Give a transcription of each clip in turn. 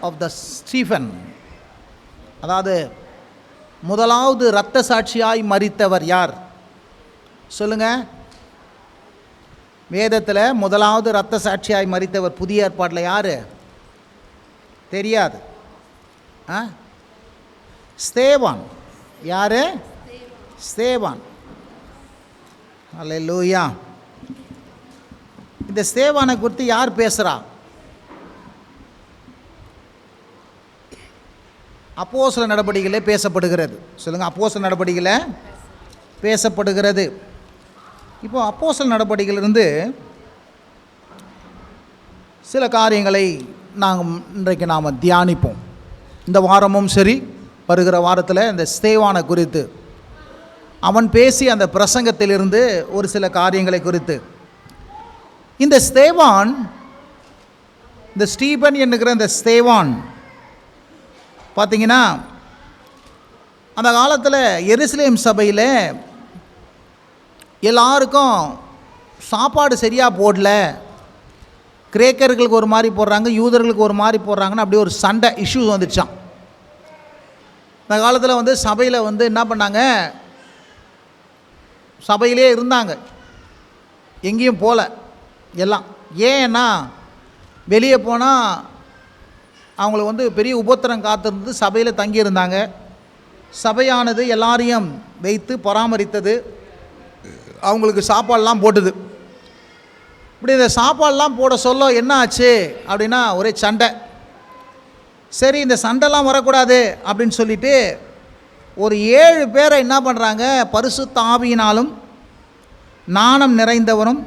Of the Stephen, அதாவது முதலாவது இரத்த சாட்சியாய் மரித்தவர் யார் சொல்லுங்க? வேதத்தில் முதலாவது இரத்த சாட்சியாய் மரித்தவர் புதிய ஏற்பாட்டில் யார் தெரியாது? ஸ்தேவான். யார்? ஸ்தேவான். அல்லேலூயா. இந்த ஸ்தேவானை குறித்து யார் பேசுகிறா? அப்போஸ்தல நடபடிகளே பேசப்படுகிறது. சொல்லுங்கள், அப்போஸ்தல நடபடிகள பேசப்படுகிறது. இப்போ அப்போஸ்தல நடபடிகளிலிருந்து சில காரியங்களை இன்றைக்கு நாம் தியானிப்போம். இந்த வாரமும் சரி, வருகிற வாரத்தில் இந்த ஸ்தேவானை குறித்து அவன் பேசி அந்த பிரசங்கத்திலிருந்து ஒரு சில காரியங்களை குறித்து. இந்த ஸ்தேவான், இந்த ஸ்டீபன் என்கிற இந்த ஸ்தேவான் பார்த்தீங்கன்னா, அந்த காலத்தில் எருசலேம் சபையில் எல்லாருக்கும் சாப்பாடு சரியாக போடல. கிரேக்கர்களுக்கு ஒரு மாதிரி போடுறாங்க, யூதர்களுக்கு ஒரு மாதிரி போடுறாங்கன்னு அப்படி ஒரு சண்டை இஷ்யூஸ் வந்துடுச்சான். அந்த காலத்தில் சபையில் என்ன பண்ணாங்க, சபையிலே இருந்தாங்க, எங்கேயும் போகல எல்லாம். ஏன்னா வெளியே போனால் அவங்களுக்கு பெரிய உபத்திரம் காத்திருந்து சபையில் தங்கியிருந்தாங்க. சபையானது எல்லாரையும் வைத்து பராமரித்தது, அவங்களுக்கு சாப்பாடெல்லாம் போட்டுது. இப்படி இந்த சாப்பாடெல்லாம் போட சொல்ல என்ன ஆச்சு அப்படின்னா ஒரே சண்டை. சரி, இந்த சண்டைலாம் வரக்கூடாது அப்படின்னு சொல்லிட்டு ஒரு 7 பேரை என்ன பண்ணுறாங்க, பரிசுத்த ஆவியினாலும் ஞானம் நிறைந்தவரும்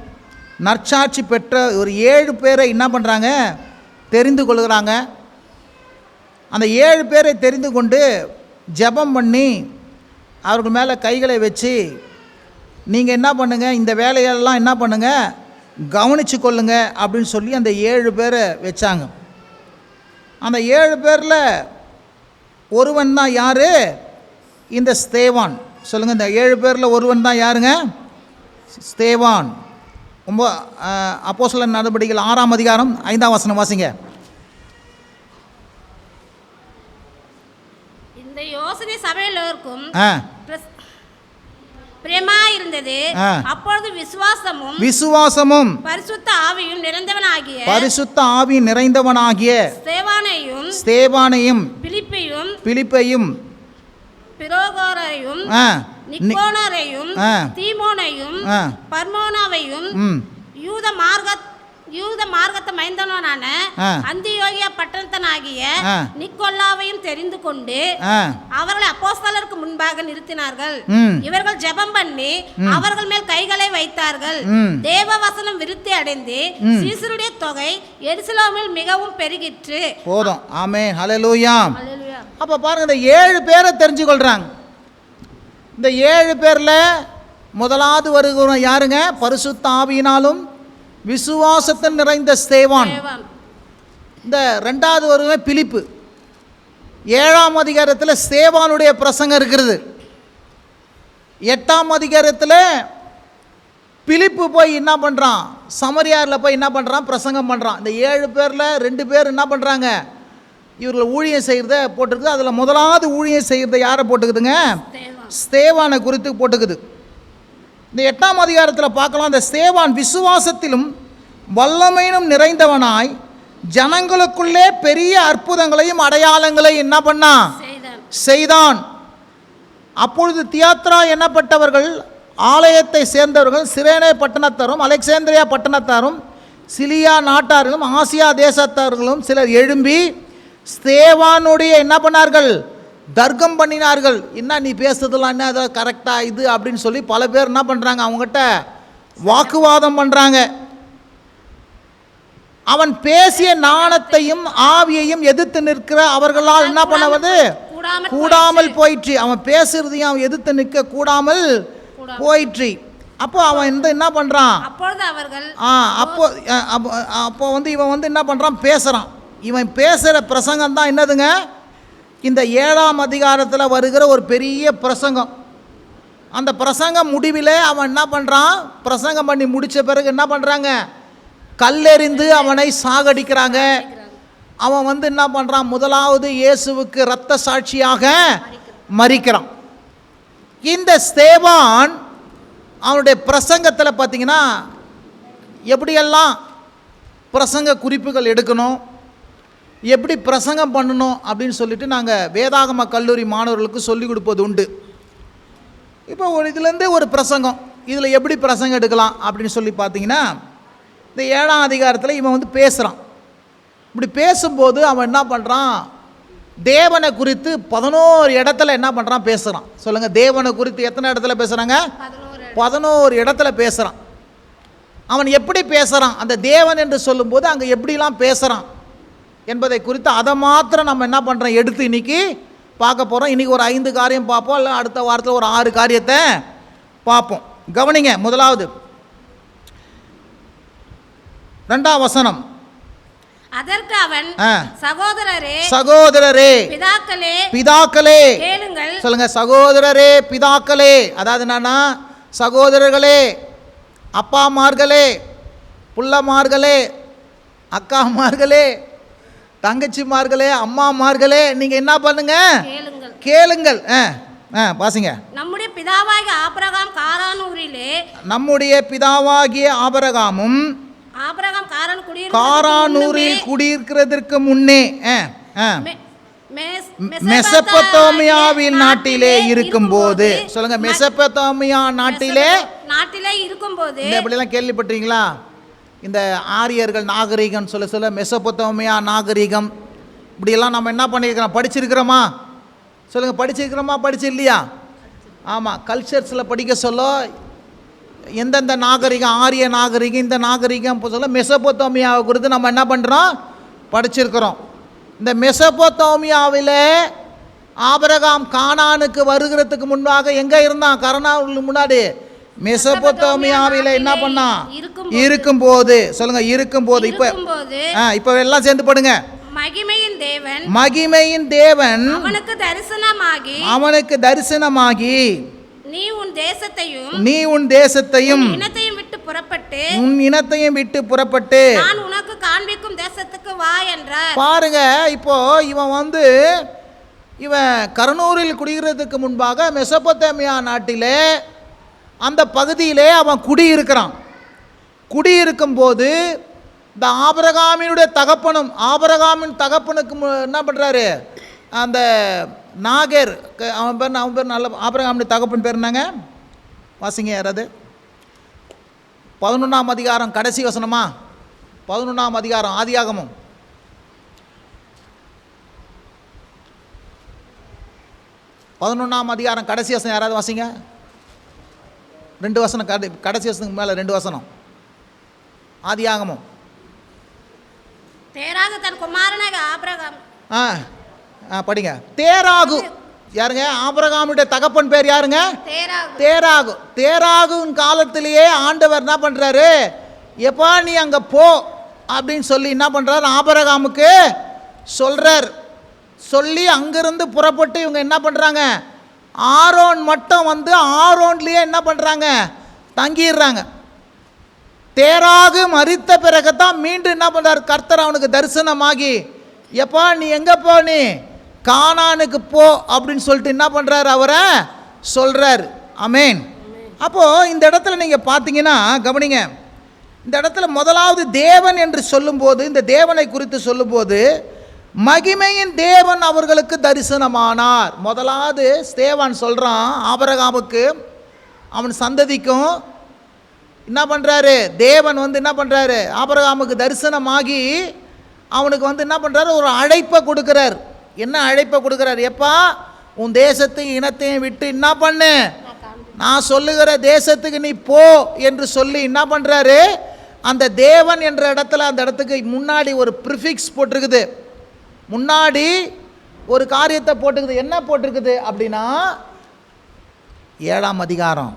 நற்சாட்சி பெற்ற ஒரு 7 பேரை என்ன பண்ணுறாங்க, தெரிந்து கொள்கிறாங்க. அந்த 7 பேரை தெரிந்து கொண்டு ஜெபம் பண்ணி அவர்கள் மேலே கைகளை வச்சு, நீங்கள் என்ன பண்ணுங்கள், இந்த வேலையெல்லாம் என்ன பண்ணுங்கள், கவனித்து கொள்ளுங்க அப்படின்னு சொல்லி அந்த 7 பேரை வச்சாங்க. அந்த 7 பேரில் ஒருவன் தான் யார்? இந்த ஸ்தேவான். சொல்லுங்கள், இந்த 7 பேரில் ஒருவன் தான் யாருங்க? ஸ்தேவான். அப்போஸ்தலர் நடபடிகள் 6ஆம் அதிகாரம் 5ஆம் வசனம் வாசிங்க. இந்த யோசனை சபையிலோருக்கும் பிரேமா இருந்தது. அப்பொழுது விசுவாசமும் பரிசுத்த ஆவியும் நிறைந்தவனாகிய ஸ்தேவானையும் பிலிப்பையும் பிரோகோரையும் நிக்கோனரையும் தீமோனையும் பர்மோனாவையும் யூத மார்க்கத்தை மைந்தவனான அந்தியோகியா பட்டணத்தனாகிய நிக்கோலாவையும் தெரிந்து கொண்டு அவர்களை அப்போஸ்தலருக்கு முன்பாக நிறுத்தினார்கள். இவர்கள் ஜெபம் பண்ணி அவர்கள் மேல் கைகளை வைத்தார்கள். தேவ வசனம் விருத்தி அடைந்து சீசருடைய தொகை எருசலேமில் மிகவும் பெருகிற்று. போதும். ஆமென். ஹல்லேலூயா. அப்ப பாருங்க, இந்த 7 பேரை தெரிஞ்சு கொள்றாங்க. இந்த 7 பேர்ல முதலாவது வருகிறவன் யாருங்க? பரிசுத்த ஆவியினாலும் விசுவாசத்தில் நிறைந்த ஸ்தேவான். இந்த 2வது வருவன் பிலிப்பு. 7ஆம் அதிகாரத்தில் ஸ்தேவானுடைய பிரசங்கம் இருக்கிறது. 8ஆம் அதிகாரத்தில் பிலிப்பு போய் என்ன பண்ணுறான், சமரியாரில் போய் என்ன பண்ணுறான், பிரசங்கம் பண்ணுறான். இந்த 7 பேரில் 2 பேர் என்ன பண்ணுறாங்க, இவர்கள் ஊழியம் செய்கிறத போட்டுருக்குது. அதில் முதலாவது ஊழியம் செய்கிறத யாரை போட்டுக்குதுங்க? ஸ்தேவானை குறித்து போட்டுக்குது. இந்த 8ஆம் அதிகாரத்தில் பார்க்கலாம், இந்த ஸ்தேவான் விசுவாசத்திலும் வல்லமையிலும் நிறைந்தவனாய் ஜனங்களுக்குள்ளே பெரிய அற்புதங்களையும் அடையாளங்களையும் என்ன பண்ணான், செய்தான். அப்பொழுது தியாத்ரா என்னப்பட்டவர்கள், ஆலயத்தை சேர்ந்தவர்கள், சிரேனே பட்டணத்தாரும் அலெக்சாந்திரியா பட்டணத்தாரும் சிலியா நாட்டார்களும் ஆசியா தேசத்தார்களும் சிலர் எழும்பி ஸ்தேவானுடைய என்ன பண்ணார்கள், தர்க்கம் பண்ணினார்கள். என்ன நீ பேசுறதுலாம் என்ன அதை கரெக்டாக இது அப்படின்னு சொல்லி பல பேர் என்ன பண்ணுறாங்க, அவங்ககிட்ட வாக்குவாதம் பண்ணுறாங்க. அவன் பேசிய ஞானத்தையும் ஆவியையும் எதிர்த்து நிற்கிற அவர்களால் என்ன பண்ணுவது கூடாமல் போயிற்று. அவன் பேசுறதையும் அவன் எதிர்த்து நிற்க கூடாமல் போயிற்று. அப்போ அவன் என்ன பண்ணுறான், அப்போ இவன் என்ன பண்ணுறான், பேசுகிறான். இவன் பேசுகிற பிரசங்கம் தான் என்னதுங்க, இந்த 7ஆம் அதிகாரத்தில் வருகிற ஒரு பெரிய பிரசங்கம். அந்த பிரசங்கம் முடிவில் அவன் என்ன பண்ணுறான், பிரசங்கம் பண்ணி முடித்த பிறகு என்ன பண்ணுறாங்க, கல்லெறிந்து அவனை சாகடிக்கிறாங்க. அவன் வந்து என்ன பண்ணுறான், முதலாவது இயேசுவுக்கு இரத்த சாட்சியாக மரிக்கிறான். இந்த ஸ்தேவான் அவனுடைய பிரசங்கத்தில் பார்த்தீங்கன்னா எப்படியெல்லாம் பிரசங்க குறிப்புகள் எடுக்கணும், எப்படி பிரசங்கம் பண்ணணும் அப்படின்னு சொல்லிட்டு நாங்கள் வேதாகம கல்லூரி மாணவர்களுக்கு சொல்லிக் கொடுப்பது உண்டு. இப்போ இதுலேருந்து ஒரு பிரசங்கம், இதில் எப்படி பிரசங்கம் எடுக்கலாம் அப்படின்னு சொல்லி பார்த்தீங்கன்னா, இந்த 7ஆம் அதிகாரத்தில் இவன் வந்து பேசுகிறான். இப்படி பேசும்போது அவன் என்ன பண்ணுறான், தேவனை குறித்து 11 இடத்துல என்ன பண்ணுறான், பேசுகிறான். சொல்லுங்கள், தேவனை குறித்து எத்தனை இடத்துல பேசுகிறாங்க? 11 இடத்துல பேசுகிறான். அவன் எப்படி பேசுகிறான், அந்த தேவன் என்று சொல்லும்போது அங்கே எப்படிலாம் பேசுகிறான் என்பதை குறித்து அதை மாத்திரம் நம்ம என்ன பண்ணுறோம், எடுத்து இன்றைக்கி பார்க்க போகிறோம். இன்றைக்கி ஒரு 5 காரியம் பார்ப்போம், இல்லை அடுத்த வாரத்தில் ஒரு 6 காரியத்தை பார்ப்போம். கவனிங்க, முதலாவது 2ஆம் வசனம். அதற்கு அவன், சகோதரரே பிதாக்களே கேளுங்கள். சொல்லுங்க, சகோதரரே பிதாக்களே, அதாவது என்னன்னா, சகோதரர்களே, அப்பாமார்களே, புள்ளமார்களே, அக்காமார்களே, தங்கச்சிமார்களே, அம்மாமார்களே, நீங்க என்ன பண்ணுங்க, கேளுங்கள். வாசிங்க. நம்முடைய பிதாவாகிய ஆபிரகாம் காரானூரிலே, நம்முடைய பிதாவாகிய ஆபிரகாமும் காரானூரில் குடியிருக்கிறதற்கு முன்னே மெசொப்பொத்தாமியாவின் நாட்டிலே இருக்கும்போது, சொல்லுங்க, மெசொப்பொத்தாமியா நாட்டிலே இருக்கும்போது. இப்படிலாம் கேள்விப்பட்டீங்களா? இந்த ஆரியர்கள் நாகரிகம் சொல்ல மெசொப்பொத்தாமியா நாகரிகம் இப்படியெல்லாம் நம்ம என்ன பண்ணியிருக்கிறோம், படிச்சிருக்கிறோமா? சொல்லுங்கள், படிச்சிருக்கிறோமா, படிச்சு இல்லையா? ஆமாம், கல்ச்சர்ஸில் படிக்க சொல்ல எந்தெந்த நாகரிகம், ஆரிய நாகரிகம், இந்த நாகரிகம் சொல்ல மெசொப்பொத்தாமியாவை குறித்து நம்ம என்ன பண்ணுறோம், படிச்சிருக்கிறோம். இந்த மெசொப்பொத்தாமியாவில் ஆபிரகாம் கானானுக்கு வருகிறதுக்கு முன்பாக எங்கே இருந்தான்? கானானுக்கு முன்னாடி மெசொப்பொத்தாமியாவில் என்ன பண்ணான்? இருக்கும்போது. சொல்லுங்க, இருக்கும்போது. இப்போ எல்லாம் சேர்ந்து படுங்க. மகிமையின் தேவன் அவனுக்கு தரிசனமாகி நீ உன் தேசத்தையும் உன் இனத்தையும் விட்டு புறப்பட்டு நான் உனக்கு காண்பிக்கும் தேசத்துக்கு வா என்றார். பாருங்க, இப்போ இவன் கர்னூலில் குடியிருக்கிறதுக்கு முன்பாக மெசொப்பொத்தாமியா நாட்டிலே அந்த பகுதியிலே அவன் குடியிருக்கும் போது இந்த ஆபிரகாமினுடைய தகப்பனும், ஆபிரகாமின் தகப்பனுக்கு என்ன பண்ணுறாரு, அந்த நாகர், அவன் பேர் நல்ல, ஆபிரகாமுடைய தகப்பன் பேர் என்னங்க? வாசிங்க யாராவது. 11ஆம் அதிகாரம் கடைசி வசனமா? 11ஆம் அதிகாரம் ஆதியாகமம். 11ஆம் அதிகாரம் கடைசி வசனம் யாராவது வாசிங்க. 2 வசனம், கடைசி வசனத்துக்கு மேலே 2 வசனம். ஆதியாகமம். தேராகு தன் குமாரனாக ஆபிரகாம். படிங்க. தேராகு யாருங்க? ஆபிரகாமுடைய தகப்பன் பேர் யாருங்க? தேராகு. தேராகுவின் காலத்திலேயே ஆண்டவர் என்ன பண்ணுறாரு, எப்பா நீ அங்கே போ அப்படின்னு சொல்லி என்ன பண்ணுறாரு, ஆபிரகாமுக்கு சொல்கிறார். சொல்லி அங்கிருந்து புறப்பட்டு இவங்க என்ன பண்ணுறாங்க, ஆரோன் மட்டும் ஆரோன்லேயே என்ன பண்ணுறாங்க, தங்கிடுறாங்க. தேராகு மரித்த பிறகு தான் மீண்டும் என்ன பண்ணுறாரு, கர்த்தர் அவனுக்கு தரிசனமாகி, எப்பா நீ எங்கே போ, நீ கானானுக்கு போ அப்படின்னு சொல்லிட்டு என்ன பண்ணுறாரு, அவரை சொல்கிறார். ஆமென். அப்போது இந்த இடத்துல நீங்கள் பார்த்தீங்கன்னா கவனிங்க, இந்த இடத்துல முதலாவது தேவன் என்று சொல்லும்போது, இந்த தேவனை குறித்து சொல்லும்போது மகிமையின் தேவன் அவர்களுக்கு தரிசனமானார். முதலாவது ஸ்தேவான் சொல்கிறான், ஆபிரகாமுக்கு அவன் சந்ததிக்கும் என்ன பண்ணுறாரு, தேவன் என்ன பண்ணுறாரு, ஆபிரகாமுக்கு தரிசனமாகி அவனுக்கு என்ன பண்ணுறாரு, ஒரு அழைப்பை கொடுக்குறார். என்ன அழைப்பை கொடுக்குறார், எப்பா உன் தேசத்தையும் இனத்தையும் விட்டு என்ன பண்ணு, நான் சொல்லுகிற தேசத்துக்கு நீ போ என்று சொல்லி என்ன பண்ணுறாரு, அந்த தேவன் என்ற இடத்துல, அந்த இடத்துக்கு முன்னாடி ஒரு ப்ரிஃபிக்ஸ் போட்டிருக்குது, முன்னாடி ஒரு காரியத்தை போட்டுக்குது. என்ன போட்டிருக்குது அப்படின்னா, 7ஆம் அதிகாரம்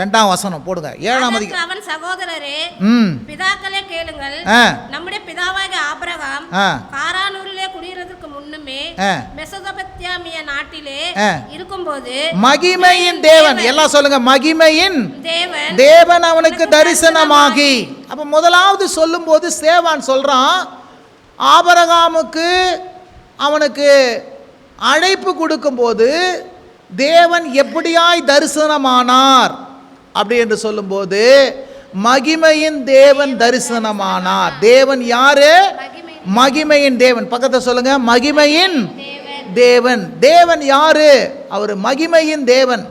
2ஆம் வசனம் போடுங்க. 7ஆம் அதிகாரம். அவன் சகோதரரே பிதாக்களே கேளுங்கள், நம்முடைய பிதாவாகிய ஆபிரகாம் காரானூரிலே குடியிருக்கிறதுக்கு முன்னமே மெசொப்பொத்தாமியா நாட்டிலே இருக்கும்போது மகிமையின் தேவன், எல்லாம் சொல்லுங்க, மகிமையின் தேவன் அவனுக்கு தரிசனமாகி. அப்ப முதலாவது சொல்லும்போது ஸ்தேவான் சொல்றான், ஆபிரகாமுக்கு அவனுக்கு அழைப்பு கொடுக்கும்போது தேவன் எப்படியாய் தரிசனமானார் அப்படி என்று சொல்லும்போது மகிமையின் தேவன் தரிசனமானார். தேவன் யாரு? மகிமையின் தேவன். பக்கத்தை சொல்லுங்க, மகிமையின் தேவன். தேவன் யாரு? அவர் மகிமையின் தேவன்.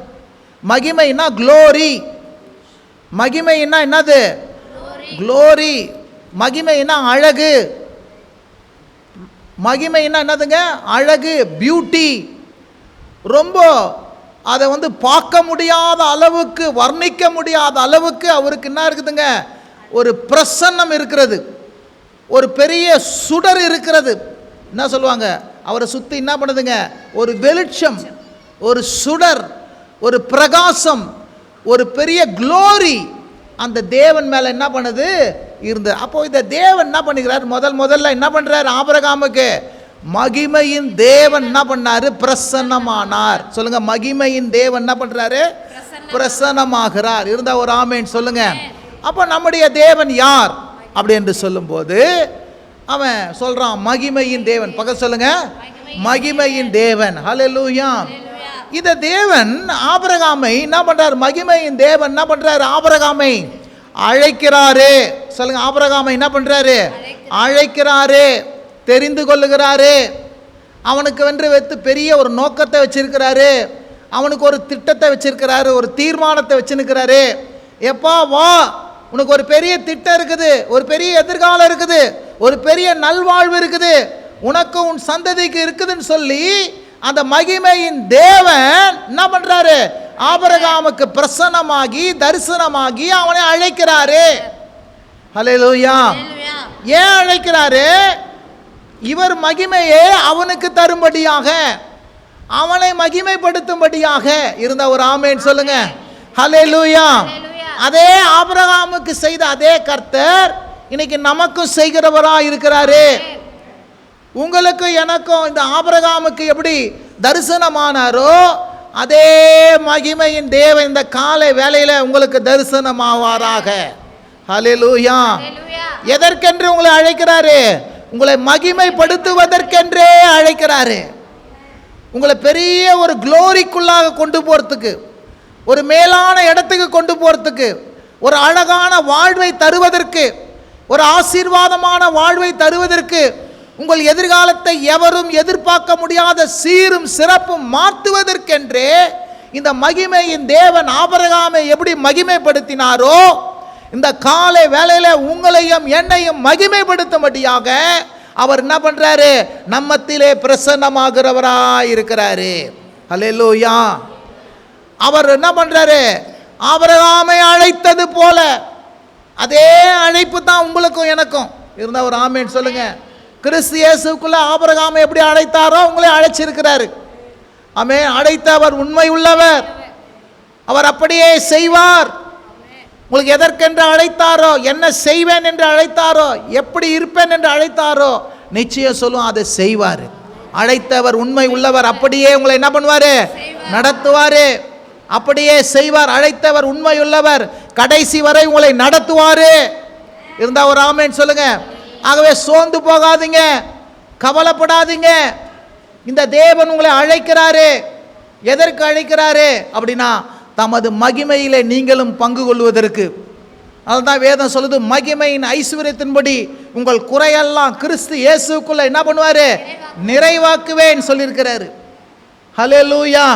மகிமைன்னா க்ளோரி. மகிமைன்னா என்னது? க்ளோரி. மகிமைன்னா அழகு. மகிமைன்னா என்னதுங்க? அழகு, பியூட்டி. ரொம்ப அதை பார்க்க முடியாத அளவுக்கு, வர்ணிக்க முடியாத அளவுக்கு அவருக்கு என்ன இருக்குதுங்க? ஒரு பிரசன்னம் இருக்கிறது, ஒரு பெரிய சுடர் இருக்கிறது. என்ன சொல்லுவாங்க? அவரை சுற்றி என்ன பண்ணுதுங்க? ஒரு வெளிச்சம், ஒரு சுடர், ஒரு பிரகாசம், ஒரு பெரிய க்ளோரி அந்த தேவன் மேலே என்ன பண்ணுது? இருந்தது. அப்போ இந்த தேவன் என்ன பண்ணுகிறார்? முதல்ல என்ன பண்ணுறார்? ஆபிரகாமுக்கு மகிமையின் தேவன் என்ன பண்ணாரு? பிரசன்னமானார். சொல்லுங்க, மகிமையின் தேவன் என்ன பண்றாரு? பிரசன்னமாகிறார். இருந்தா ஒரு ஆமேன் சொல்லுங்க. அப்போ நம்முடைய தேவன் யார் அப்படி என்று சொல்லும்போது அவன் சொல்றான் மகிமையின் தேவன். பக்கத்து சொல்லுங்க, மகிமையின் தேவன். ஹல்லேலூயா. இந்த தேவன் ஆபிரகாமை என்ன பண்றார்? மகிமையின் தேவன் என்ன பண்றாரு? ஆபிரகாமை அழைக்கிறாரு. சொல்லுங்க, ஆபிரகாமை என்ன பண்றாரு? அழைக்கிறாரு, தெரிந்து கொள்ளுகிறாரு. அவனுக்கு வென்று பெரிய ஒரு நோக்கத்தை வச்சிருக்கிறாரு. அவனுக்கு ஒரு திட்டத்தை வச்சிருக்கிறாரு, ஒரு தீர்மானத்தை வச்சுருக்கிறாரு. எப்பா வா, உனக்கு ஒரு பெரிய திட்டம் இருக்குது, ஒரு பெரிய எதிர்காலம் இருக்குது, ஒரு பெரிய நல்வாழ்வு இருக்குது, உனக்கு உன் சந்ததிக்கு இருக்குதுன்னு சொல்லி அந்த மகிமையின் தேவன் என்ன பண்றாரு? ஆபிரகாமுக்கு பிரசன்னமாகி தரிசனமாகி அவனை அழைக்கிறாரு. ஹல்லேலூயா. ஏன் அழைக்கிறாரு? இவர் மகிமையே அவனுக்கு தரும்படியாக, அவனை மகிமைப்படுத்தும்படியாக. இருந்த ஒரு ஆமேன் சொல்லுங்க. ஹல்லேலூயா. அதே ஆபிரகாமுக்கு செய்த அதே கர்த்தர் இன்னைக்கு நமக்கும் செய்கிறவராக இருக்கிறாரு. உங்களுக்கும் எனக்கும் இந்த ஆபிரகாமுக்கு எப்படி தரிசனமானாரோ அதே மகிமையின் தேவன் இந்த காலை வேளையில உங்களுக்கு தரிசனமாவாராக. ஹல்லேலூயா. எதற்கென்று உங்களை அழைக்கிறாரு? உங்களை மகிமைப்படுத்துவதற்கென்றே அழைக்கிறாரு. உங்களை பெரிய ஒரு க்ளோரிக்குள்ளாக கொண்டு போறதுக்கு, ஒரு மேலான இடத்துக்கு கொண்டு போறதுக்கு, ஒரு அழகான வாழ்வை தருவதற்கு, ஒரு ஆசீர்வாதமான வாழ்வை தருவதற்கு, உங்கள் எதிர்காலத்தை எவரும் எதிர்பார்க்க முடியாத சீரும் சிறப்பும் மாற்றுவதற்கென்றே இந்த மகிமையின் தேவன் ஆபிரகாமை எப்படி மகிமைப்படுத்தினாரோ இந்த காலை வேளையில உங்களையும் என்னையும் மகிமைப்படுத்தும்படியாக அவர் என்ன பண்றாரு? நம்மத்திலே பிரசன்னமாகிறவராய் இருக்கிறாரு. ஹல்லேலூயா. அவர் என்ன பண்றாரு? ஆபிரகாமை அழைத்தது போல அதே அழைப்பு தான் உங்களுக்கும் எனக்கும். இருந்தா ஒரு ஆமேன் சொல்லுங்க. கிறிஸ்து இயேசுக்குள்ள ஆபிரகாமை எப்படி அழைத்தாரோ உங்களை அழைச்சிருக்கிறாரு. ஆமென். அழைத்தவர் உண்மை உள்ளவர், அவர் அப்படியே செய்வார். உங்களுக்கு எதற்கென்று அழைத்தாரோ, என்ன செய்வேன் என்று அழைத்தாரோ, எப்படி இருப்பேன் என்று அழைத்தாரோ நிச்சயம் சொல்லும் அதை செய்வார். அழைத்தவர் உண்மை உள்ளவர், அப்படியே உங்களை என்ன பண்ணுவாரு? நடத்துவாரு. அப்படியே செய்வார். அழைத்தவர் உண்மை உள்ளவர், கடைசி வரை உங்களை நடத்துவாரு. இருந்தா ஒரு ஆமேன் சொல்லுங்க. ஆகவே சோர்ந்து போகாதீங்க, கவலைப்படாதீங்க. இந்த தேவன் உங்களை அழைக்கிறாரு. எதற்கு அழைக்கிறாரு அப்படின்னா தமது மகிமையிலே நீங்களும் பங்கு கொள்வதற்கு. அதுதான் வேதம் சொல்லுது, மகிமையின் ஐஸ்வர்யத்தின்படி உங்கள் குறையெல்லாம் கிறிஸ்து இயேசுக்குள்ள என்ன பண்ணுவாரு? நிறைவாக்குவேன்னு சொல்லியிருக்கிறாரு. ஹல்லேலூயா.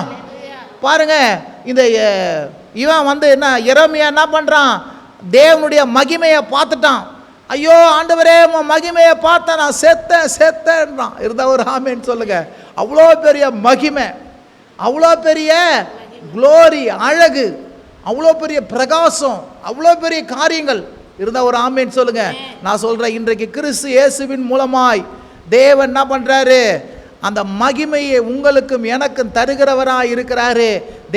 பாருங்க, இந்த இவன் என்ன எரேமியா என்ன பண்றான்? தேவனுடைய மகிமையை பார்த்துட்டான். ஐயோ ஆண்டவரே, மகிமையை பார்த்தேன், நான் செத்தேன்றான். இருந்தா ஒரு ஆமேன்னு சொல்லுங்க. அவ்வளோ பெரிய மகிமை, அவ்வளோ பெரிய க்ளோரி, அழகு, அவ்வளோ பெரிய பிரகாசம், அவ்வளோ பெரிய காரியங்கள். இருந்தா ஒரு ஆமேன்னு சொல்லுங்க. நான் சொல்றேன், இன்றைக்கு கிறிஸ்து இயேசுவின் மூலமாய் தேவன் என்ன பண்றாரு? அந்த மகிமையை உங்களுக்கும் எனக்கும் தருகிறவராக இருக்கிறாரு.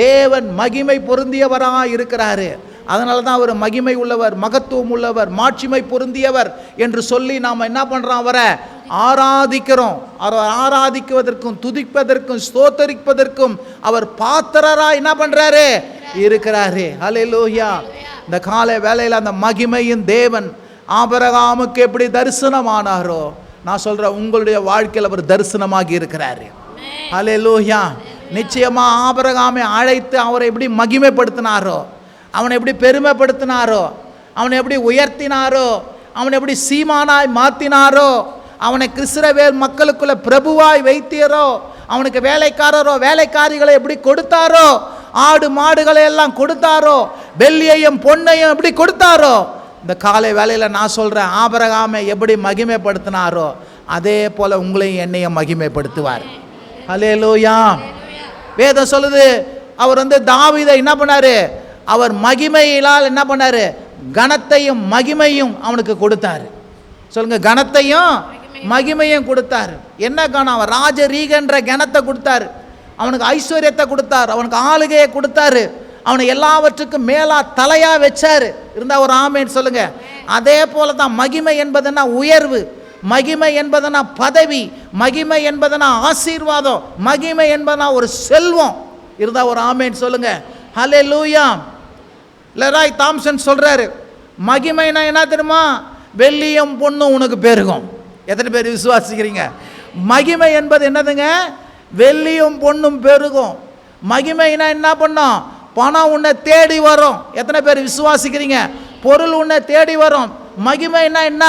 தேவன் மகிமை பொருந்தியவராக இருக்கிறாரு. அதனால தான் அவர் மகிமை உள்ளவர், மகத்துவம் உள்ளவர், மாட்சிமை பொருந்தியவர் என்று சொல்லி நாம் என்ன பண்ணுறோம்? அவரை ஆராதிக்கிறோம். அவர் ஆராதிக்குவதற்கும் துதிப்பதற்கும் ஸ்தோத்தரிப்பதற்கும் அவர் பாத்திரராக என்ன பண்ணுறாரு? இருக்கிறாரு. ஹல்லேலூயா. இந்த காலை வேளையில் அந்த மகிமையின் தேவன் ஆபிரகாமுக்கு எப்படி தரிசனமானாரோ நான் சொல்கிறேன், உங்களுடைய வாழ்க்கையில் அவர் தரிசனமாகி இருக்கிறாரு. ஹல்லேலூயா. நிச்சயமா ஆபிரகாமை அழைத்து அவரை எப்படி மகிமைப்படுத்தினாரோ, அவனை எப்படி பெருமைப்படுத்தினாரோ, அவனை எப்படி உயர்த்தினாரோ, அவனை எப்படி சீமானாய் மாற்றினாரோ, அவனை இஸ்ரவேல் மக்களுக்குள்ள பிரபுவாய் வைத்தீரோ, அவனுக்கு வேலைக்காரரோ வேலைக்காரிகளை எப்படி கொடுத்தாரோ, ஆடு மாடுகளை எல்லாம் கொடுத்தாரோ, வெள்ளியையும் பொன்னையும் எப்படி கொடுத்தாரோ, இந்த காலை வேளையில் நான் சொல்கிறேன், ஆபிரகாமை எப்படி மகிமைப்படுத்தினாரோ அதே போல் உங்களையும் என்னையும் மகிமைப்படுத்துவார். ஹல்லேலூயா. வேதம் சொல்லுது, அவர் தாவீதை என்ன பண்ணாரு, அவர் மகிமையினால் என்ன பண்ணாரு, கனத்தையும் மகிமையும் அவனுக்கு கொடுத்தாரு. சொல்லுங்க, கனத்தையும் மகிமையும் கொடுத்தாரு. என்ன கனம்? அவர் ராஜரீகன்ற கனத்தை கொடுத்தாரு, அவனுக்கு ஐஸ்வர்யத்தை கொடுத்தார், அவனுக்கு ஆளுகையை கொடுத்தாரு, அவனை எல்லாவற்றுக்கும் மேலா தலையா வச்சாரு. இருந்தா ஒரு ஆமேன்னு சொல்லுங்க. அதே போல தான் மகிமை என்பதுனா உயர்வு, மகிமை என்பதுனா பதவி, மகிமை என்பதுனா ஆசீர்வாதம், மகிமை என்பதுனா ஒரு செல்வம். இருந்தா ஒரு ஆமேன்னு சொல்லுங்க. ஹல்லேலூயா. லெராய் தாம்சன் சொல்றாரு, மகிமைனா என்ன தெரியுமா? வெள்ளியும் பொண்ணும் உனக்கு பெருகும். எத்தனை பேர் விசுவாசிக்கிறீங்க? மகிமை என்பது என்னதுங்க? வெள்ளியும் பொண்ணும் பெருகும். மகிமைனா என்ன பண்ணும்? பணம் உன்னை தேடி வரும். எத்தனை பேர் விசுவாசிக்கிறீங்க? பொருள் உன்னை தேடி வரும். மகிமைனா என்ன?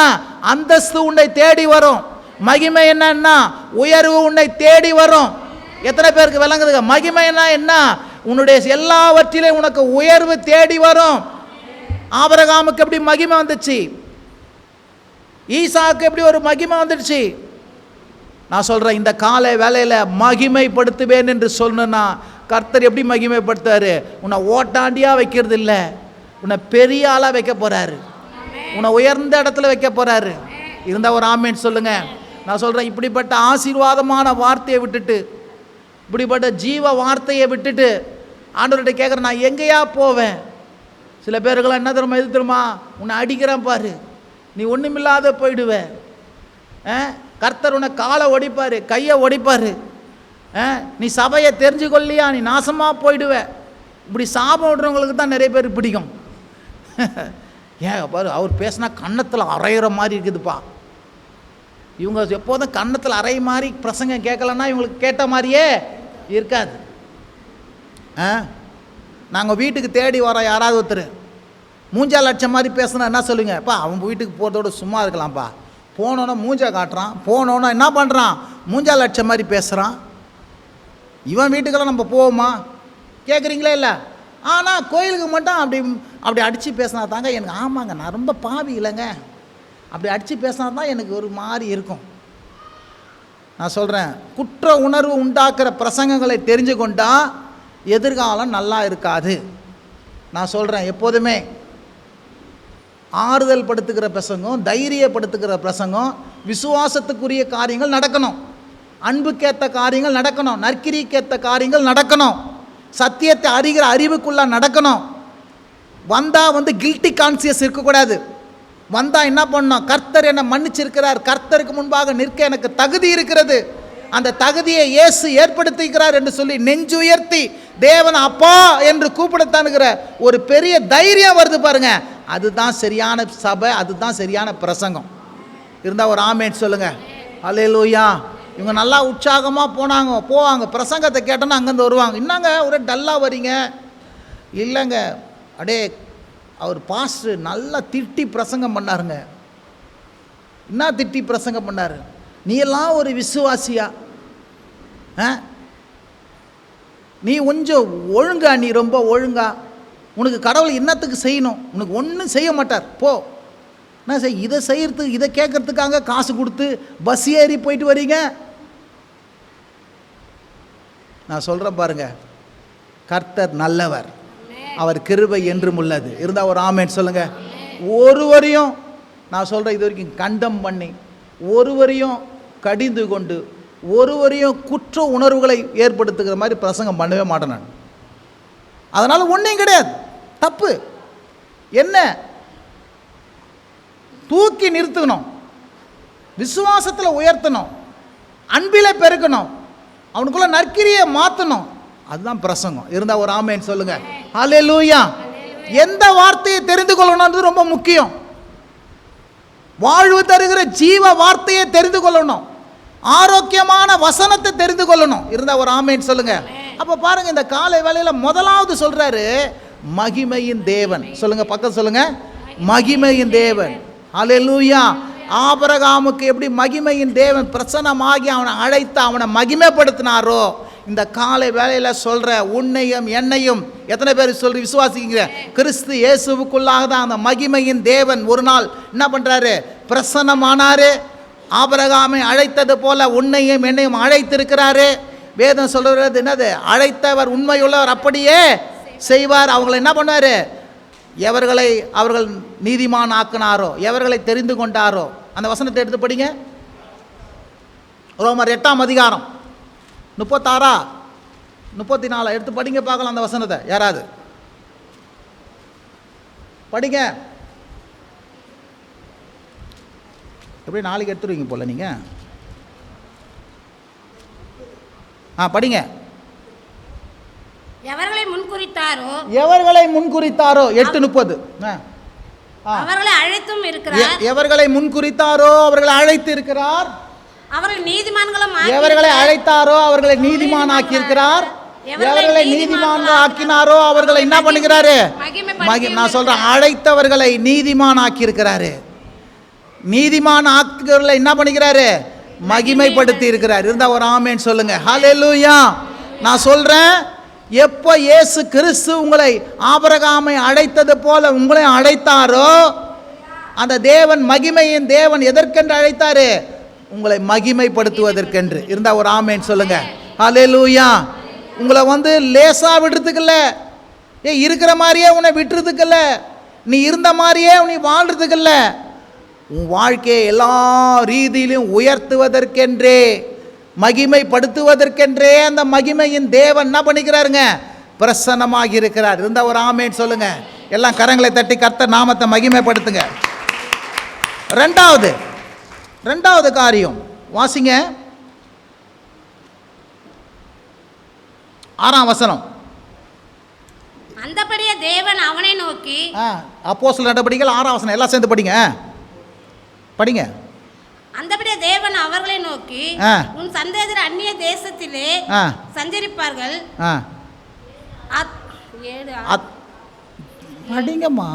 அந்தஸ்து உன்னை தேடி வரும். மகிமை என்ன? உயர்வு உன்னை தேடி வரும். எத்தனை பேருக்கு விளங்குதுங்க? மகிமைனா என்ன? உன்னுடைய எல்லாவற்றிலும் உனக்கு உயர்வு தேடி வரும். ஆபிரகாமுக்கு எப்படி மகிமை வந்துச்சு? ஈசாக்கு எப்படி ஒரு மகிமை வந்துடுச்சு? நான் சொல்கிறேன், இந்த காலை வேலையில் மகிமைப்படுத்துவேன் என்று சொல்லணும்னா கர்த்தர் எப்படி மகிமைப்படுத்தாரு? உன்னை ஓட்டாண்டியாக வைக்கிறது இல்லை, உன்னை பெரிய ஆளாக வைக்க போகிறாரு, உன்னை உயர்ந்த இடத்துல வைக்க போகிறாரு. இருந்தால் ஒரு ஆமேன்னு சொல்லுங்கள். நான் சொல்கிறேன், இப்படிப்பட்ட ஆசீர்வாதமான வார்த்தையை விட்டுட்டு, இப்படிப்பட்ட ஜீவ வார்த்தையை விட்டுட்டு ஆண்டவர்கிட்ட கேட்குறேன், நான் எங்கேயா போவேன்? சில பேருக்கெல்லாம் என்ன தெரியுமா, எது தெரியுமா, உன்னை அடிக்கிறேன் பாரு, நீ ஒன்றுமில்லாத போயிடுவேன், கர்த்தர் உன்னை காலை ஒடிப்பார், கையை ஒடிப்பார், நீ சபையை தெரிஞ்சு கொள்ளியா, நீ நாசமாக போயிடுவ. இப்படி சாபம் விடுறவங்களுக்கு தான் நிறைய பேர் பிடிக்கும். ஏன் பாரு, அவர் பேசினா கன்னத்தில் அரைகிற மாதிரி இருக்குதுப்பா. இவங்க எப்போதும் கன்னத்தில் அரை மாதிரி பிரசங்கம் கேட்கலன்னா இவங்களுக்கு கேட்ட மாதிரியே இருக்காது. நாங்கள் வீட்டுக்கு தேடி வரோம், யாராவது ஒருத்தர் மூஞ்சா லட்சம் மாதிரி பேசுனா என்ன சொல்லுங்க? அப்பா அவன் வீட்டுக்கு போகிறதோட சும்மா இருக்கலாம்ப்பா, போனோன்னா மூஞ்சா காட்டுறான், போனோன்னா என்ன பண்ணுறான், மூஞ்சா லட்சம் மாதிரி பேசுகிறான். இவன் வீட்டுக்கெல்லாம் நம்ம போவோமா? கேட்குறீங்களே இல்லை? ஆனால் கோயிலுக்கு மட்டும் அப்படி அடித்து பேசினா தாங்க எனக்கு, ஆமாங்க நான் ரொம்ப பாவி இல்லைங்க, அப்படி அடித்து பேசினா தான் எனக்கு ஒரு மாதிரி இருக்கும். நான் சொல்கிறேன், குற்ற உணர்வு உண்டாக்குற பிரசங்கங்களை தெரிஞ்சு கொண்டா எதிர்காலம் நல்லா இருக்காது. நான் சொல்கிறேன், எப்போதுமே ஆறுதல் படுத்துக்கிற பிரசங்கம், தைரியப்படுத்துகிற பிரசங்கம், விசுவாசத்துக்குரிய காரியங்கள் நடக்கணும், அன்புக்கேற்ற காரியங்கள் நடக்கணும், நற்கிரிக்கேற்ற காரியங்கள் நடக்கணும், சத்தியத்தை அறிகிற அறிவுக்குள்ளே நடக்கணும். வந்தால் கில்ட்டி கான்சியஸ் இருக்கக்கூடாது. வந்தால் என்ன பண்ணணும்? கர்த்தர் என்னை மன்னிச்சிருக்கிறார், கர்த்தருக்கு முன்பாக நிற்க எனக்கு தகுதி இருக்கிறது, அந்த தகுதியை இயேசு ஏற்படுத்திக்கிறார் என்று சொல்லி நெஞ்சுயர்த்தி தேவன் அப்பா என்று கூப்பிடத்தானுங்கிற ஒரு பெரிய தைரியம் வருது பாருங்க. அதுதான் சரியான சபை, அதுதான் சரியான பிரசங்கம். இருந்தால் ஒரு ஆமேன் சொல்லுங்க. அல்லேலூயா. இவங்க நல்லா உற்சாகமாக போவாங்க, பிரசங்கத்தை கேட்டோன்னா அங்கேருந்து வருவாங்க. என்னங்க ஒரே டல்லாக வரீங்க? இல்லைங்க, அடே அவர் பாஸ்டர் நல்லா திட்டி பிரசங்கம் பண்ணாருங்க. என்ன திட்டி பிரசங்கம் பண்ணார்? நீ எல்லாம் ஒரு விசுவாசியா? நீ கொஞ்சம் ஒழுங்கா, நீ ரொம்ப ஒழுங்கா, உனக்கு கடவுள் என்னத்துக்கு செய்யணும்? உனக்கு ஒன்றும் செய்ய மாட்டார், போ. என்ன செய், இதை செய்யறதுக்கு, இதை கேட்கறதுக்காக காசு கொடுத்து பஸ் ஏறி போயிட்டு வரீங்க. நான் சொல்கிறேன் பாருங்க, கர்த்தர் நல்லவர், அவர் கிருபை என்றும் உள்ளது. இருந்தால் ஒரு ஆமேன் சொல்லுங்க. ஒருவரையும் நான் சொல்கிறேன் இது வரைக்கும் கண்டம் பண்ணி, ஒருவரையும் கடிந்து கொண்டு, ஒருவரையும் குற்ற உணர்வுகளை ஏற்படுத்துகிற மாதிரி பிரசங்கம் பண்ணவே மாட்டேன் நான். அதனால் ஒன்றையும் கிடையாது, தப்பு. என்ன தூக்கி நிறுத்தணும், விசுவாசத்தில் உயர்த்தணும், அன்பில் பெருக்கணும், அவனுக்குள்ள நற்கிரியை மாற்றணும், அதுதான் பிரசங்கம். இருந்தால் ஒரு ஆமேன் சொல்லுங்க. ஹல்லேலூயா. எந்த வார்த்தையை தெரிந்து கொள்ளணும்ன்றது ரொம்ப முக்கியம். வாழ்வு தருகிற ஜீவ வார்த்தையை தெரிந்து கொள்ளணும், ஆரோக்கியமான வசனத்தை தெரிந்து கொள்ளணும். இருந்தா ஒரு ஆமேன் சொல்லுங்க. அப்ப பாருங்க, இந்த காலை வேளையில முதலாவது சொல்றாரு மகிமையின் தேவன். சொல்லுங்க, பக்கம் சொல்லுங்க, மகிமையின் தேவன். அல்லேலூயா. ஆபிரகாமுக்கு எப்படி மகிமையின் தேவன் பிரசன்னமாகி அவனை அழைத்து அவனை மகிமைப்படுத்தினாரோ, இந்த காலை வேளையில சொல்ற உன்னையும் என்னையும் எத்தனை பேர் சொல்லி விசுவாசிக்கிறீங்க? கிறிஸ்து இயேசுவுக்குள்ளாக தான் அந்த மகிமையின் தேவன் ஒரு நாள் என்ன பண்றாரு? பிரசன்னமானாரு. ஆபிரகாமை அழைத்தது போல உன்னையும் என்னையும் அழைத்திருக்கிறாரு. வேதம் சொல்றது என்னது? அழைத்தவர் உண்மையுள்ளவர், அப்படியே செய்வார். அவங்களை என்ன பண்ணுவாரு? எவர்களை அவர்கள் நீதிமான் ஆக்கினாரோ, எவர்களை தெரிந்து கொண்டாரோ. அந்த வசனத்தை எடுத்து படிங்க. ரோமர் 8ஆம் அதிகாரம் 36 34 எடுத்து படிங்க பார்க்கலாம். அந்த வசனத்தை யாராவது படிங்க. எப்படி நாளைக்கு எடுத்துருவீங்க போல நீங்க. படிங்க. எவர்களை முன்குறித்தாரோ 8:30. அவர்களை அழைத்தும் இருக்கிறார். எவர்களை முன்குறித்தாரோ அவர்களை அழைத்து இருக்கிறார். அவர்களை நீதிமான்களும் எவர்களை அழைத்தாரோ அவர்களை நீதிமான் ஆக்கி இருக்கிறார். எவர்களை நீதிமான் ஆக்கினாரோ அவர்களை என்ன பண்ணுகிறாரு? நான் சொல்றேன், அழைத்தவர்களை நீதிமான் ஆக்கி இருக்கிறாரு. நீதிமான் ஆக்குகிறவர்களை என்ன பண்ணுகிறாரு? மகிமைப்படுத்தி இருக்கிறார். இருந்தா ஒரு ஆமேன் சொல்லுங்க. ஹல்லேலூயா. நான் சொல்றேன், எப்போ இயேசு கிறிஸ்து உங்களை ஆபிரகாமை அழைத்தது போல உங்களை அழைத்தாரோ, அந்த தேவன் மகிமையின் தேவன் எதற்கென்று அழைத்தாரு? உங்களை மகிமைப்படுத்துவதற்கென்று. இருந்தா ஒரு ஆமேன் சொல்லுங்க. ஹல்லேலூயா. உங்களை லேசா விடுறதுக்கு இல்லை, இருக்கிற மாதிரியே உன்னை விட்டுறதுக்கு இல்லை, நீ இருந்த மாதிரியே உன்னை வாழ்றதுக்கு இல்லை, உன் வாழ்க்கையை எல்லா ரீதியிலும் உயர்த்துவதற்கென்றே மகிமைப்படுத்துவதற்கென்றே அந்த மகிமையின் தேவன் என்ன பண்ணிக்கிறாருங்க? பிரசன்னமாகி இருக்கிறார். இருந்தா ஒரு ஆமேன் சொல்லுங்க. எல்லாம் கரங்களை தட்டி கர்த்தர் நாமத்தை மகிமைப்படுத்துங்க. ரெண்டாவது காரியம் வாசிங்க. 6ஆம் வசனம். அந்தபடியே தேவன் அவனை நோக்கி, அப்போஸ்தலர் நடபடிகள் 6ஆம் வசனம் எல்லாம் சேர்ந்து படிங்க. அந்தபடியே தேவன் அவர்களை நோக்கி, உன் சந்ததியர் அந்நிய தேசத்திலே சஞ்சரிப்பார்கள். படிங்கம்மா.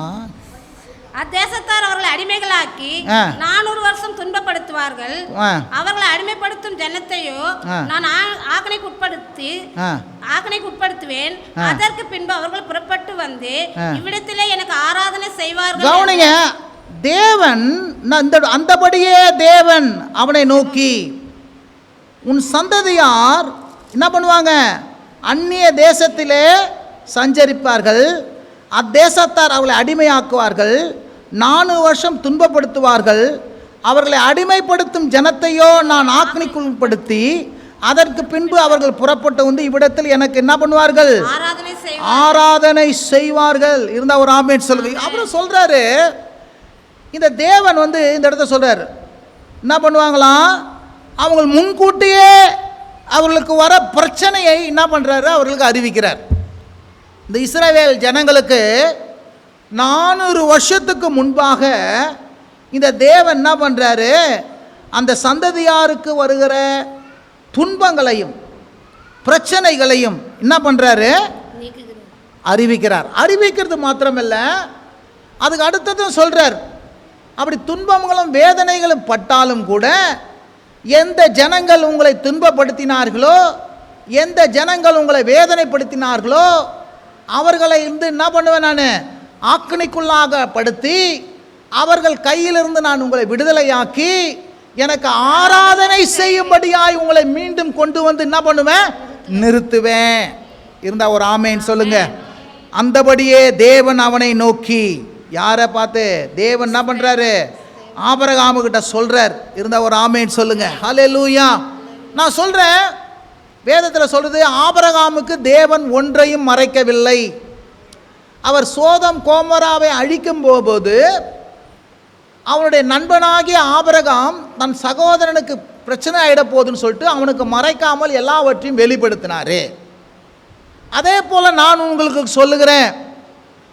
அத்தேசத்தார் அவர்களை அடிமைகளாக்கி 400 வருஷம் துன்பப்படுத்துவார்கள். அவர்களை அடிமைப்படுத்தும் ஜனத்தையோ நான் ஆக்கணைக்குட்படுத்துவேன். அதற்கு பின்பு அவர்கள் புறப்பட்டு வந்து இவ்விடத்திலே எனக்கு ஆராதனை செய்வார்கள். கவனிங்க, தேவன் அந்தபடியே தேவன் அவனை நோக்கி, உன் சந்ததியார் என்ன பண்ணுவாங்க? அந்நிய தேசத்திலே சஞ்சரிப்பார்கள். அத்தேசத்தார் அவர்களை அடிமையாக்குவார்கள். 4 வருஷம் துன்பப்படுத்துவார்கள். அவர்களை அடிமைப்படுத்தும் ஜனத்தையோ நான் ஆக்கினைக்குட்படுத்தி அதற்கு பின்பு அவர்கள் புறப்பட்டு வந்து இவ்விடத்தில் எனக்கு என்ன பண்ணுவார்கள்? ஆராதனை செய்வார்கள். இருந்தா ஒரு ஆமென் சொல்லுங்க. அப்புறம் சொல்றாரு, இந்த தேவன் இந்த இடத்த சொல்றாரு, என்ன பண்ணுவாங்களாம்? அவங்க முன்கூட்டியே அவர்களுக்கு வர பிரச்சனையை என்ன பண்றாரு? அவர்களுக்கு அறிவிக்கிறார். இந்த இஸ்ரவேல் ஜனங்களுக்கு 400 வருஷத்துக்கு முன்பாக இந்த தேவன் என்ன பண்ணுறாரு? அந்த சந்ததியாருக்கு வருகிற துன்பங்களையும் பிரச்சனைகளையும் என்ன பண்ணுறாரு? அறிவிக்கிறார். அறிவிக்கிறது மாத்திரமல்ல, அதுக்கு அடுத்ததும் சொல்கிறார், அப்படி துன்பங்களும் வேதனைகளும் பட்டாலும் கூட எந்த ஜனங்கள் உங்களை துன்பப்படுத்தினார்களோ, எந்த ஜனங்கள் உங்களை வேதனைப்படுத்தினார்களோ அவர்களை என்ன பண்ணுவேன்? நான் ஆக்கினைக்குள்ளாக படுத்தி அவர்கள் கையிலிருந்து நான் உங்களை விடுதலையாக்கி எனக்கு ஆராதனை செய்யும்படியாய் உங்களை மீண்டும் கொண்டு வந்து என்ன பண்ணுவேன்? நிறுத்துவேன். இருந்தா ஒரு ஆமேன் சொல்லுங்க. அந்தபடியே தேவன் அவனை நோக்கி, யாரை பார்த்து? தேவன் என்ன பண்றாரு? ஆபிரகாமு கிட்ட சொல்றார். இருந்தா ஒரு ஆமேன் சொல்லுங்க. ஹல்லேலூயா. நான் சொல்றேன், வேதத்தில் சொல்றது, ஆபிரகாமுக்கு தேவன் ஒன்றையும் மறைக்கவில்லை. அவர் சோதம் கோமராவை அழிக்கும் போது அவனுடைய நண்பனாகிய ஆபிரகாம் தன் சகோதரனுக்கு பிரச்சனை ஆகிட போகுதுன்னு சொல்லிட்டு அவனுக்கு மறைக்காமல் எல்லாவற்றையும் வெளிப்படுத்தினாரு. அதே போல் நான் உங்களுக்கு சொல்லுகிறேன்,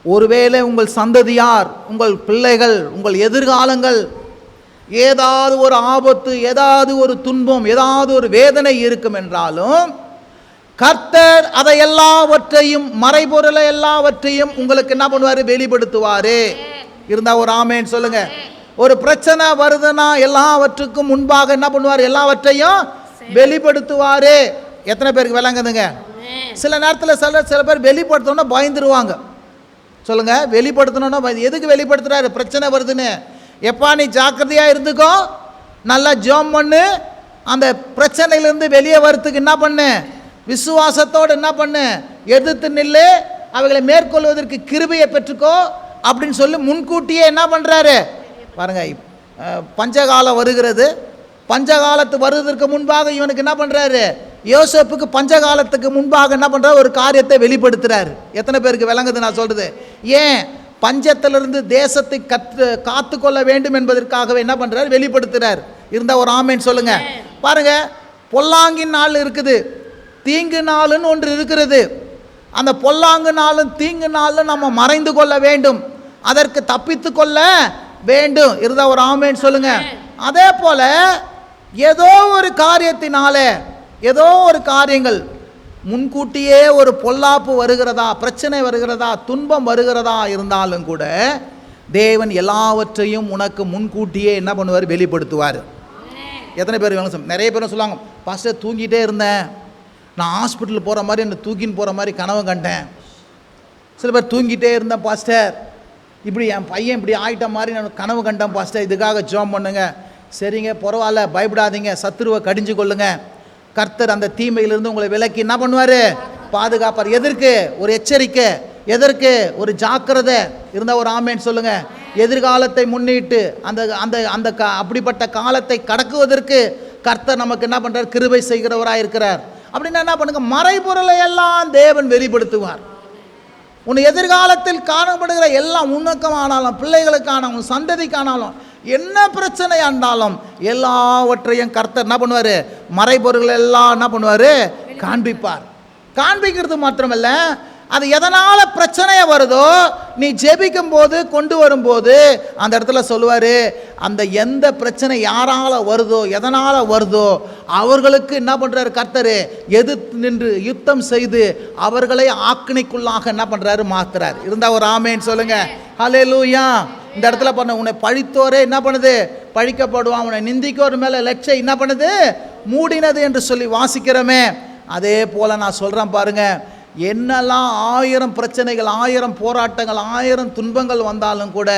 ஒருவேளை உங்கள் சந்ததியார், உங்கள் பிள்ளைகள், உங்கள் எதிர்காலங்கள் ஏதாவது ஒரு ஆபத்து, ஏதாவது ஒரு துன்பம், ஏதாவது ஒரு வேதனை இருக்கும் என்றாலும் கர்த்தர் அதை எல்லாவற்றையும், மறைபொருளை எல்லாவற்றையும் உங்களுக்கு என்ன பண்ணுவார்? வெளிப்படுத்துவார். இருந்தால் ஒரு ஆமேன்னு சொல்லுங்க. ஒரு பிரச்சனை வருதுன்னா எல்லாவற்றுக்கும் முன்பாக என்ன பண்ணுவார்? எல்லாவற்றையும் வெளிப்படுத்துவார். எத்தனை பேருக்கு விளங்குதுங்க? சில நேரத்தில் சில பேர் வெளிப்படுத்தணும்னா பயந்துருவாங்க. சொல்லுங்க, வெளிப்படுத்தணும்னா எதுக்கு வெளிப்படுத்துறாரு? பிரச்சனை வருதுன்னு. எப்பா நீ ஜாக்கிரதையாக இருந்துக்கோ, நல்லா ஜெபம் பண்ணு, அந்த பிரச்சனையிலேருந்து வெளியே வரத்துக்கு என்ன பண்ணு? விசுவாசத்தோடு என்ன பண்ணு? எதிர்த்து நில்லு, அவைகளை மேற்கொள்வதற்கு கிருபையை பெற்றுக்கோ அப்படின்னு சொல்லி முன்கூட்டியே என்ன பண்ணுறாரு பாருங்க. பஞ்சகாலம் வருகிறது. பஞ்சகாலத்து வருவதற்கு முன்பாக இவனுக்கு என்ன பண்ணுறாரு? யோசேப்புக்கு பஞ்சகாலத்துக்கு முன்பாக என்ன பண்ணுறாரு? ஒரு காரியத்தை வெளிப்படுத்துகிறார். எத்தனை பேருக்கு விளங்குது நான் சொல்கிறது? ஏன்? பஞ்சத்திலிருந்து தேசத்தை காத்து கொள்ள வேண்டும் என்பதற்காகவே என்ன பண்ணுறாரு? வெளிப்படுத்துகிறார். இருந்தால் ஒரு ஆமேன்னு சொல்லுங்க. பாருங்க, பொல்லாங்கின் நாள் இருக்குது, தீங்கு நாளுன்னு ஒன்று இருக்கிறது. அந்த பொல்லாங்கு நாளும் தீங்கு நாளும் நம்ம மறைந்து கொள்ள வேண்டும், அதற்கு தப்பித்து கொள்ள வேண்டும். இருந்தால் ஒரு ஆமேன்னு சொல்லுங்க. அதே போல ஏதோ ஒரு காரியத்தினால, ஏதோ ஒரு காரியங்கள் முன்கூட்டியே ஒரு பொல்லாப்பு வருகிறதா, பிரச்சனை வருகிறதா, துன்பம் வருகிறதா இருந்தாலும் கூட தேவன் எல்லாவற்றையும் உனக்கு முன்கூட்டியே என்ன பண்ணுவார்? வெளிப்படுத்துவார். எத்தனை பேர் வேணும்? நிறைய பேரும் சொல்லுவாங்க, பாஸ்டர் தூங்கிட்டே இருந்தேன், நான் ஹாஸ்பிட்டல் போகிற மாதிரி என்னை தூக்கின்னு போகிற மாதிரி கனவு கண்டேன். சில பேர் தூங்கிட்டே இருந்தேன் பாஸ்டர், இப்படி என் பையன் இப்படி ஆகிட்ட மாதிரி நான் கனவு கண்டேன் பாஸ்டர், இதுக்காக ஜெபம் பண்ணுங்க. சரிங்க, பரவாயில்ல, பயப்படாதீங்க, சத்துருவை கடிஞ்சு கொள்ளுங்க. கர்த்தர் அந்த தீமையிலிருந்து உங்களை விலக்கி என்ன பண்ணுவார்? பாதுகாப்பார். எதற்கு? ஒரு எச்சரிக்கை. எதற்கு? ஒரு ஜாக்கிரதை. இருந்தால் ஒரு ஆமேன்னு சொல்லுங்கள். எதிர்காலத்தை முன்னிட்டு அந்த அந்த அந்த அப்படிப்பட்ட காலத்தை கடக்குவதற்கு கர்த்தர் நமக்கு என்ன பண்ணுறார்? கிருபை செய்கிறவராக இருக்கிறார். அப்படின்னா என்ன பண்ணுங்க? மறைபொருளை எல்லாம் தேவன் வெளிப்படுத்துவார். உன் எதிர்காலத்தில் காணப்படுகிற எல்லாம், உனக்கானாலும் பிள்ளைகளுக்கானாலும் உன் சந்ததிக்கானாலும் என்ன பிரச்சனை ஆனாலும் எல்லாவற்றையும் கர்த்தர் என்ன பண்ணுவார்? மறைபொருள் எல்லாம் என்ன பண்ணுவார்? காண்பிப்பார். காண்பிக்கிறது மாத்திரமல்ல, அது எதனால் பிரச்சனையை வருதோ நீ ஜெபிக்கும் போது கொண்டு வரும்போது அந்த இடத்துல சொல்லுவார், அந்த எந்த பிரச்சனை யாரால் வருதோ, எதனால் வருதோ அவர்களுக்கு என்ன பண்ணுறாரு? கர்த்தர் எதிர்த்து நின்று யுத்தம் செய்து அவர்களை ஆக்கினைக்குள்ளாக என்ன பண்ணுறாரு? மாத்துறாரு. இருந்தால் ஒரு ஆமேன்னு சொல்லுங்க. ஹல்லேலூயா. இந்த இடத்துல பண்ண உன்னை பழித்தோரே என்ன பண்ணுது? பழிக்கப்படுவான். உன்னை நிந்திக்கோர் மேலே லட்சை என்ன பண்ணுது? மூடினது என்று சொல்லி வாசிக்கிறோமே. அதே போல் நான் சொல்கிறேன் பாருங்க, என்னெல்லாம் 1000 பிரச்சனைகள், 1000 போராட்டங்கள், 1000 துன்பங்கள் வந்தாலும் கூட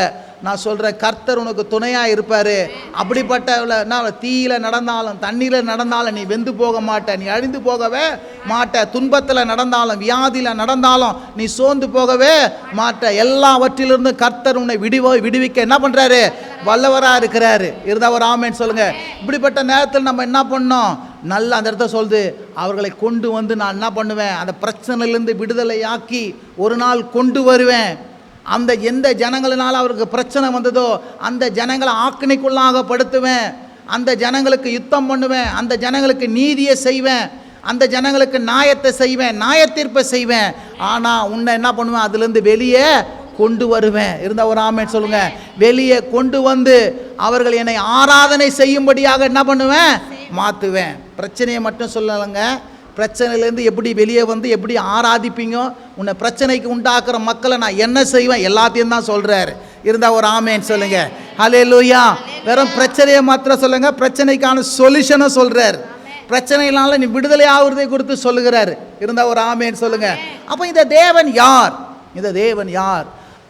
நான் சொல்கிறேன், கர்த்தர் உனக்கு துணையாக இருப்பார். அப்படிப்பட்ட தீயில் நடந்தாலும் தண்ணீரில் நடந்தாலும் நீ வெந்து போக மாட்ட, நீ அழிந்து போகவே மாட்ட. துன்பத்தில் நடந்தாலும் வியாதியில் நடந்தாலும் நீ சோர்ந்து போகவே மாட்ட. எல்லாவற்றிலிருந்து கர்த்தர் உன்னை விடுவிக்க என்ன பண்ணுறாரு? வல்லவராக இருக்கிறாரு. இருந்தால் ஒரு ஆமேன்னு சொல்லுங்கள். இப்படிப்பட்ட நேரத்தில் நம்ம என்ன பண்ணோம்? நல்லா அந்த இடத்த சொல்லுது, அவர்களை கொண்டு வந்து நான் என்ன பண்ணுவேன்? அந்த பிரச்சனையிலேருந்து விடுதலையாக்கி ஒரு நாள் கொண்டு வருவேன். அந்த எந்த ஜனங்களினால் அவருக்கு பிரச்சனை வந்ததோ அந்த ஜனங்களை ஆக்கினைக்குள்ளாக படுத்துவேன். அந்த ஜனங்களுக்கு யுத்தம் பண்ணுவேன். அந்த ஜனங்களுக்கு நீதியை செய்வேன். அந்த ஜனங்களுக்கு நியாயத்தை செய்வேன், நியாயத்தீர்ப்பை செய்வேன். ஆனால் உன்னை என்ன பண்ணுவேன்? அதுலேருந்து வெளியே கொண்டு வருவேன். இருந்தால் ஒரு ஆமேன் சொல்லுங்க. வெளியே கொண்டு வந்து அவர்கள் என்னை ஆராதனை செய்யும்படியாக என்ன பண்ணுவேன்? மாற்றுவேன். பிரச்சனையை மட்டும் சொல்லலைங்க, பிரச்சனையிலேருந்து எப்படி வெளியே வந்து எப்படி ஆராதிப்பீங்க, உன்னை பிரச்சனைக்கு உண்டாக்குற மக்களை நான் என்ன செய்வேன், எல்லாத்தையும் தான் சொல்கிறாரு. இருந்தால் ஒரு ஆமேன்னு சொல்லுங்க. ஹல்லேலூயா. வெறும் பிரச்சனையை மாத்திரம் சொல்லுங்க, பிரச்சனைக்கான சொல்யூஷனை சொல்கிறார். பிரச்சனையினால நீ விடுதலை ஆகுறதை குறித்து சொல்லுகிறார். இருந்தால் ஒரு ஆமேன்னு சொல்லுங்க. அப்போ இந்த தேவன் யார்? இந்த தேவன் யார்?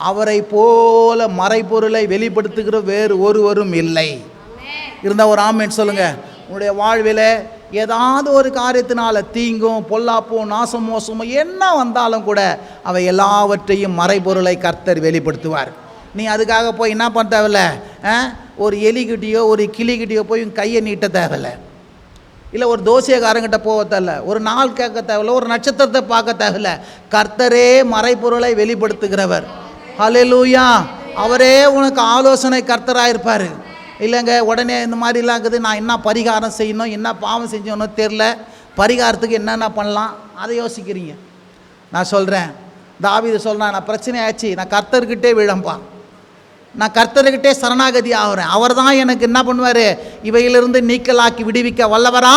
அவரை போல மறைபொருளை வெளிப்படுத்துகிற வேறு ஒருவரும் இல்லை. இருந்தால் ஒரு ஆமேன்னு சொல்லுங்க. உன்னுடைய வாழ்வில் ஏதாவது ஒரு காரியத்தினால தீங்கும் பொல்லாப்பும் நாசம் மோசமும் என்ன வந்தாலும் கூட அவை எல்லாவற்றையும் மறைபொருளை கர்த்தர் வெளிப்படுத்துவார். நீ அதுக்காக போய் என்ன பண்ண தேவையில்ல, ஒரு எலிக்கிட்டேயோ ஒரு கிளிக்கிட்டேயோ போய் கையை நீட்ட தேவையில்லை, இல்லை ஒரு தோசைக்காரங்கிட்ட போக தேவையில்ல, ஒரு நாள் கேட்க தேவையில்ல, ஒரு நட்சத்திரத்தை பார்க்க தேவையில்ல. கர்த்தரே மறைபொருளை வெளிப்படுத்துகிறவர். ஹல்லேலூயா. அவரே உனக்கு ஆலோசனை கர்த்தராக இருப்பார். இல்லைங்க உடனே இந்த மாதிரிலாம் இருக்குது, நான் என்ன பரிகாரம் செய்யணும், என்ன பாவம் செஞ்சோன்னு தெரில, பரிகாரத்துக்கு என்னென்ன பண்ணலாம் அதை யோசிக்கிறீங்க. நான் சொல்கிறேன், தாவீது சொல்கிறேன், நான் பிரச்சனை ஆச்சு, நான் கர்த்தர்கிட்டே விழம்பா, நான் கர்த்தர்கிட்டே சரணாகதி ஆகிறேன், அவர் தான் எனக்கு என்ன பண்ணுவார், இவையிலிருந்து நீக்கலாக்கி விடுவிக்க வல்லவரா